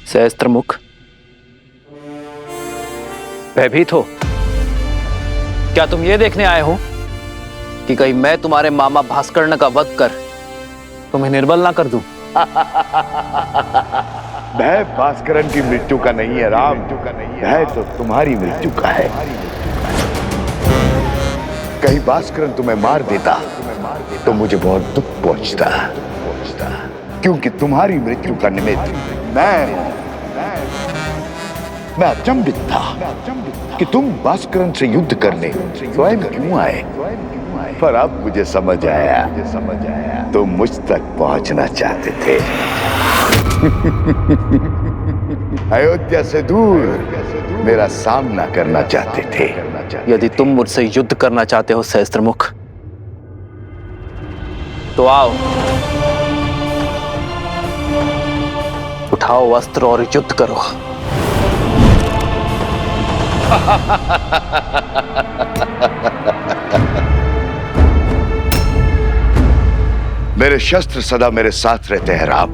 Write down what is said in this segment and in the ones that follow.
सहस्त्रमुख, भयभीत हो? क्या तुम ये देखने आए हो कि कहीं मैं तुम्हारे मामा भास्कर्ण का वध कर तुम्हें निर्बल ना कर दूं? भय भास्करन की मृत्यु का नहीं है राम, भय तो तुम्हारी मृत्यु का है। कहीं भास्करन तुम्हें मार देता तो मुझे बहुत दुख पहुंचता, क्योंकि तुम्हारी मृत्यु का निमित्त मैं अचंभित था कि तुम भास्करन से युद्ध करने स्वयं क्यों आए। पर अब मुझे समझ आया, तुम मुझ तक पहुंचना चाहते थे। अयोध्या से दूर मेरा सामना करना चाहते थे। यदि तुम मुझसे युद्ध करना चाहते हो सहस्त्रमुख, तो आओ, उठाओ अस्त्र और युद्ध करो। मेरे शस्त्र सदा मेरे साथ रहते हैं राम।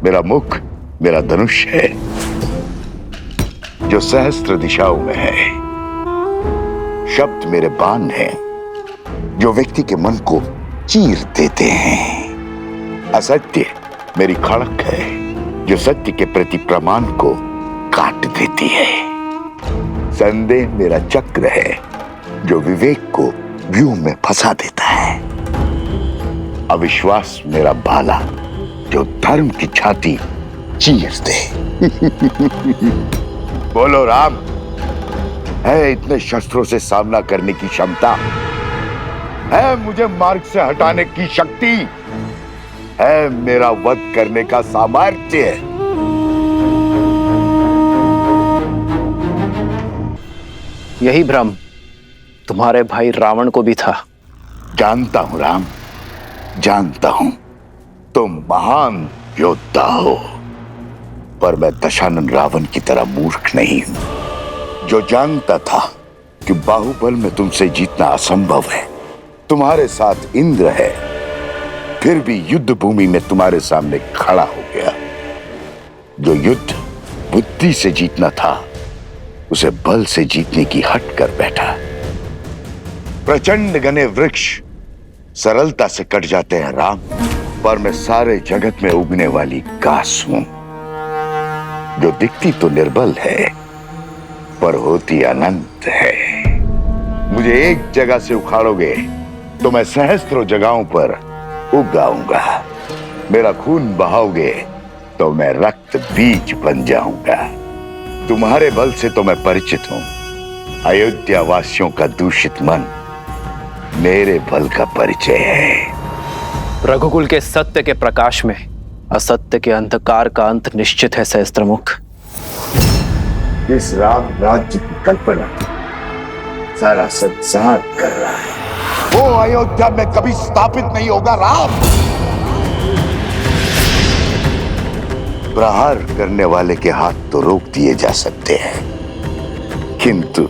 मेरा मुख मेरा धनुष है जो सहस्त्र दिशाओं में है। शब्द मेरे बाण हैं जो व्यक्ति के मन को चीर देते हैं। असत्य मेरी खड़क है जो सत्य के प्रति प्रमाण को काट देती है। संदेह मेरा चक्र है जो विवेक को व्यूह में फंसा देता है। अविश्वास मेरा भाला जो धर्म की छाती चीर दे। बोलो राम, है इतने शस्त्रों से सामना करने की क्षमता? है मुझे मार्ग से हटाने की शक्ति? है मेरा वध करने का सामर्थ्य? यही भ्रम तुम्हारे भाई रावण को भी था। जानता हूं राम, जानता हूं तुम महान योद्धा हो, पर मैं दशानन रावण की तरह मूर्ख नहीं हूं जो जानता था कि बाहुबल में तुमसे जीतना असंभव है। तुम्हारे साथ इंद्र है, फिर भी युद्ध भूमि में तुम्हारे सामने खड़ा हो गया। जो युद्ध बुद्धि से जीतना था उसे बल से जीतने की हट कर बैठा। प्रचंड घने वृक्ष सरलता से कट जाते हैं राम, पर मैं सारे जगत में उगने वाली घास हूं जो दिखती तो निर्बल है पर होती अनंत है। मुझे एक जगह से उखाड़ोगे तो मैं सहस्त्रों जगहों पर उग आऊंगा। मेरा खून बहाओगे तो मैं रक्त बीज बन जाऊंगा। तुम्हारे बल से तो मैं परिचित हूं। अयोध्या वासियों का दूषित मन मेरे बल का परिचय है। रघुकुल के सत्य के प्रकाश में असत्य के अंधकार का अंत निश्चित है सहस्त्रमुख। इस राम राज्य की कल्पना सारा संसार कर रहा है। वो अयोध्या में कभी स्थापित नहीं होगा राम। प्रहार करने वाले के हाथ तो रोक दिए जा सकते हैं, किंतु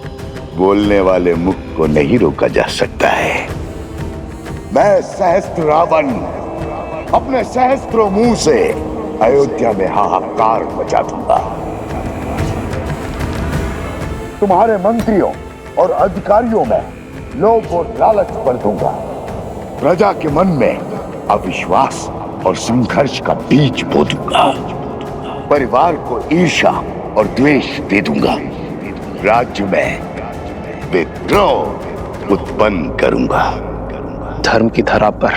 बोलने वाले मुख को नहीं रोका जा सकता है। मैं सहस्त्र रावण अपने सहस्त्रों मुंह से अयोध्या में हाहाकार मचा दूंगा। तुम्हारे मंत्रियों और अधिकारियों में लोभ और लालच भर दूंगा। प्रजा के मन में अविश्वास और संघर्ष का बीज बो दूंगा। परिवार को ईर्ष्या और द्वेष दे दूंगा। राज्य में विद्रोह उत्पन्न करूंगा। धर्म की धरा पर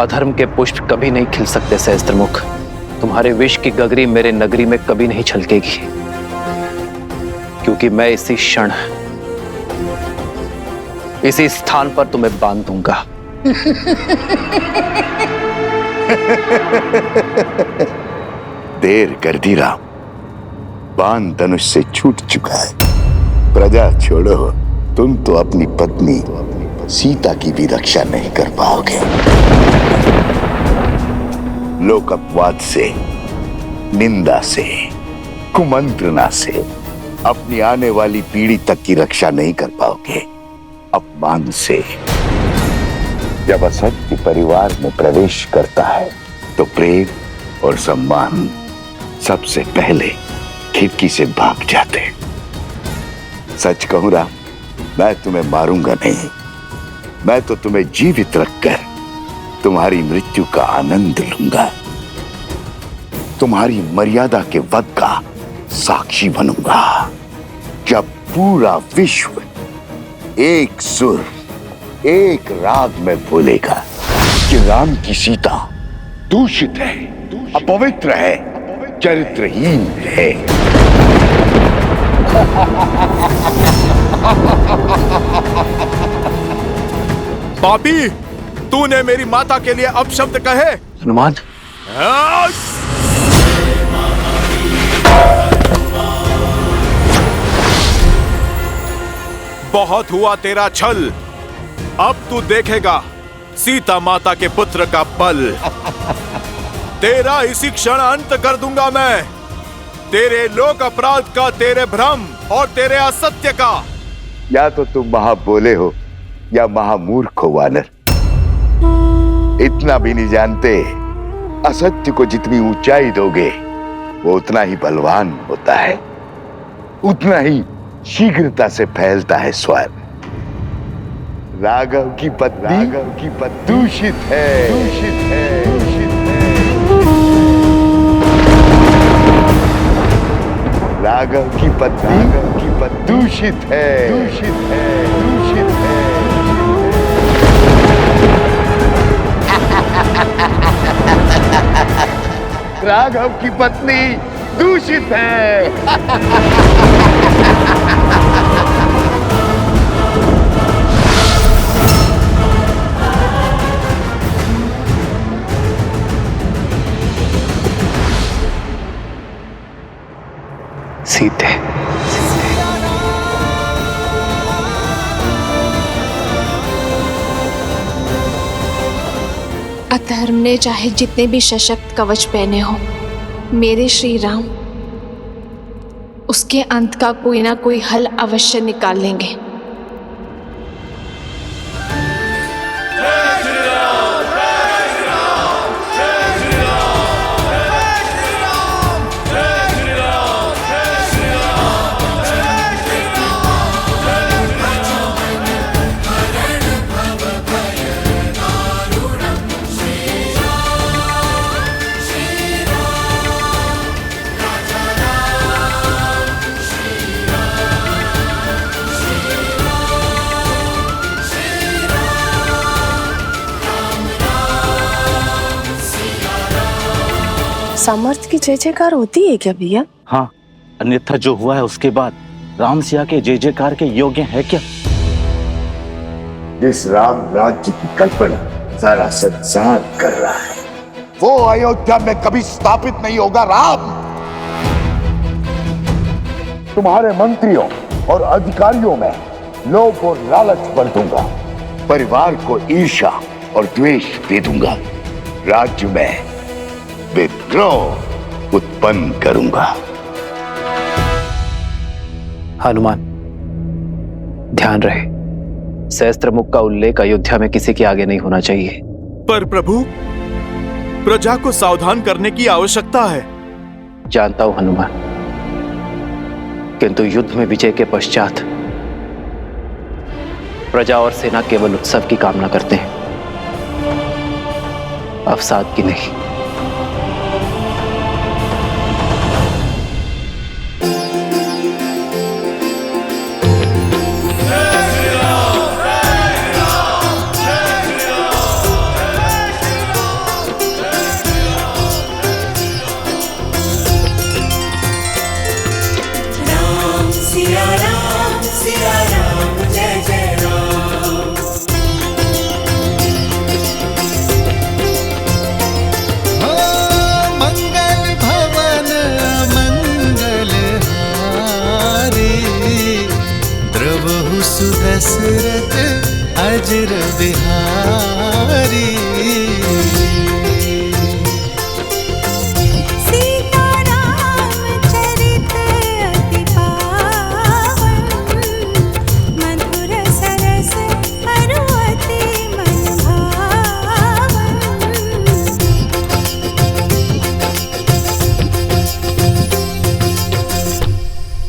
अधर्म के पुष्प कभी नहीं खिल सकते सहस्त्रमुख। तुम्हारे विष की गगरी मेरे नगरी में कभी नहीं छलकेगी, क्योंकि मैं इसी क्षण इसी स्थान पर तुम्हें बांध दूंगा। देर कर दी राम, बाण धनुष से छूट चुका है। प्रजा छोड़ो, तुम तो अपनी पत्नी सीता की भी रक्षा नहीं कर पाओगे। लोक अपवाद से, निंदा से, कुमंत्रणा से अपनी आने वाली पीढ़ी तक की रक्षा नहीं कर पाओगे। अपमान से जब असत्य परिवार में प्रवेश करता है तो प्रेम और सम्मान सबसे पहले खिड़की से भाग जाते। सच कहूं राम, मैं तुम्हें मारूंगा नहीं, मैं तो तुम्हें जीवित रखकर तुम्हारी मृत्यु का आनंद लूंगा, तुम्हारी मर्यादा के वध का साक्षी बनूंगा। जब पूरा विश्व एक सुर एक राग में बोलेगा कि राम की सीता दूषित है, अपवित्र है, चरित्रहीन है। पापी, तूने मेरी माता के लिए अपशब्द कहे। हनुमान, बहुत हुआ तेरा छल, अब तू देखेगा सीता माता के पुत्र का बल। तेरा इसी क्षण अंत कर दूंगा मैं, तेरे लोक अपराध का, तेरे भ्रम और तेरे असत्य का। या तो तुम महाबोले हो या महामूर्ख हो वानर। इतना भी नहीं जानते असत्य को जितनी ऊंचाई दोगे वो उतना ही बलवान होता है, उतना ही शीघ्रता से फैलता है स्वर्ग। राघव की पत्नी दूषित है, दूषित है, दूषित है। राघव की पत्नी दूषित है, दूषित है, दूषित है। राघव की पत्नी दूषित है। सीते, अधर्म ने चाहे जितने भी सशक्त कवच पहने हो, मेरे श्री राम उसके अंत का कोई ना कोई हल अवश्य निकाल लेंगे। सामर्थ्य की जय जयकार होती है क्या भैया? हाँ, अन्यथा जो हुआ है उसके बाद राम सिया के जय जयकार के योग्य है क्या? जिस राम राज्य की कल्पना सारा संसार कर रहा है वो अयोध्या में कभी स्थापित नहीं होगा। राम, तुम्हारे मंत्रियों और अधिकारियों में लोभ और लालच भर दूंगा, परिवार को ईर्ष्या और द्वेष दे दूंगा, राज्य में विद्रोह उत्पन्न करूंगा। हनुमान, ध्यान रहे, सहस्त्रमुख का उल्लेख अयोध्या में किसी के आगे नहीं होना चाहिए। पर प्रभु, प्रजा को सावधान करने की आवश्यकता है। जानता हूं हनुमान, किंतु युद्ध में विजय के पश्चात प्रजा और सेना केवल उत्सव की कामना करते हैं, अवसाद की नहीं। दशरथ अजर बिहारी।